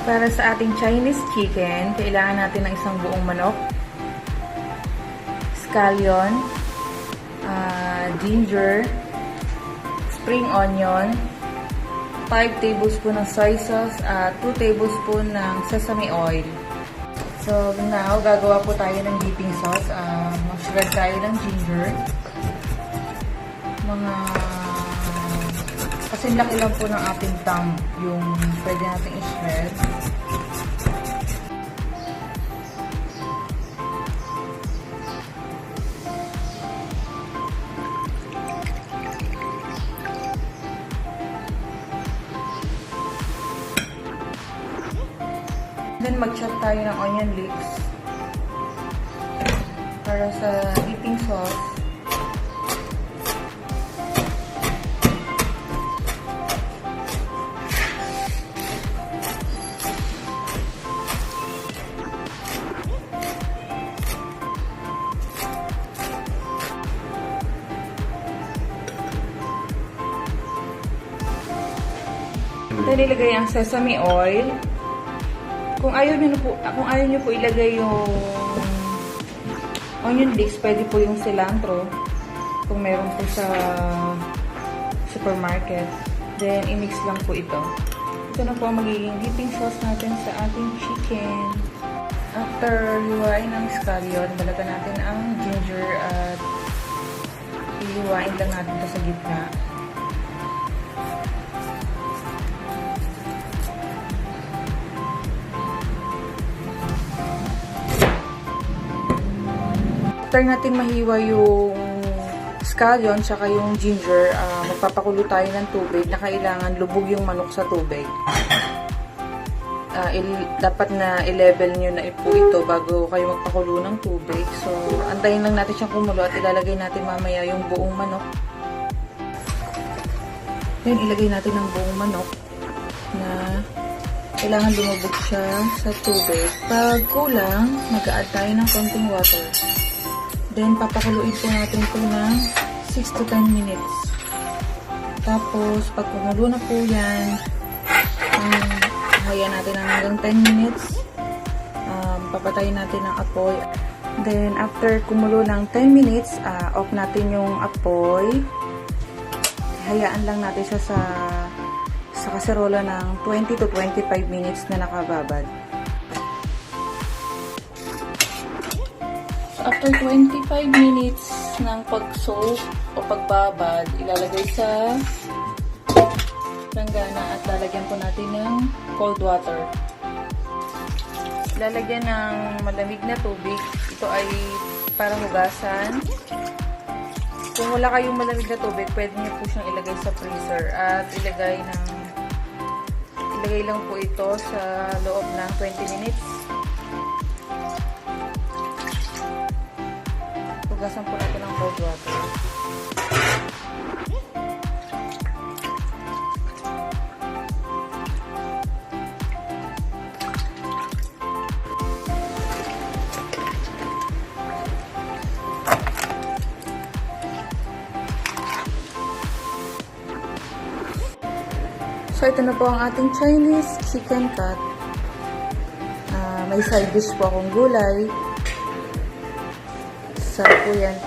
Para sa ating Chinese chicken, kailangan natin ng isang buong manok, scallion, ginger, spring onion, 5 tablespoon ng soy sauce, at 2 tablespoon ng sesame oil. So now, gagawa po tayo ng dipping sauce. Mag-shred tayo ng ginger. Kasi laki lang po ng ating thumb yung pwede natin i-shred. Then mag-chop tayo ng onion leeks para sa dipping sauce. Then ilagay ang sesame oil. Kung ayaw niyo po ilagay yung onion leeks, pwede po yung cilantro kung meron po sa supermarket. Then i-mix lang po ito. Ito na po ang magiging dipping sauce natin sa ating chicken. After hiwain ng scallion, balatan natin ang ginger at hiwain lang natin ito sa gitna. After natin mahiwa yung scallion tsaka yung ginger, magpapakulo tayo ng tubig na kailangan lubog yung manok sa tubig. Dapat na i-level nyo na po ito bago kayo magpakulo ng tubig. So, antayin lang natin siyang kumulo at ilalagay natin mamaya yung buong manok. Then, ilagay natin ang buong manok na kailangan lumubog siya sa tubig. Pag kulang, mag-a-add tayo ng konting water. Then, papakuluin po natin ito ng 6 to 10 minutes. Tapos, pag kumulo na po yan, hayaan natin hanggang 10 minutes. Papatayin natin ang apoy. Then, after kumulo ng 10 minutes, off natin yung apoy. Hayaan lang natin siya sa kaserola ng 20 to 25 minutes na nakababad. After 25 minutes ng pag-soak o pagbabad, ilalagay sa langgana at lalagyan po natin ng cold water. Ilalagyan ng malamig na tubig. Ito ay para hugasan. Kung wala kayong malamig na tubig, pwede niyo po siyang ilagay sa freezer at ilagay lang po ito sa loob ng 20 minutes. Hugasan po natin ng cold water. So, ito na po ang ating Chinese chicken cut. May side dish po akong gulay. Sarap po yan.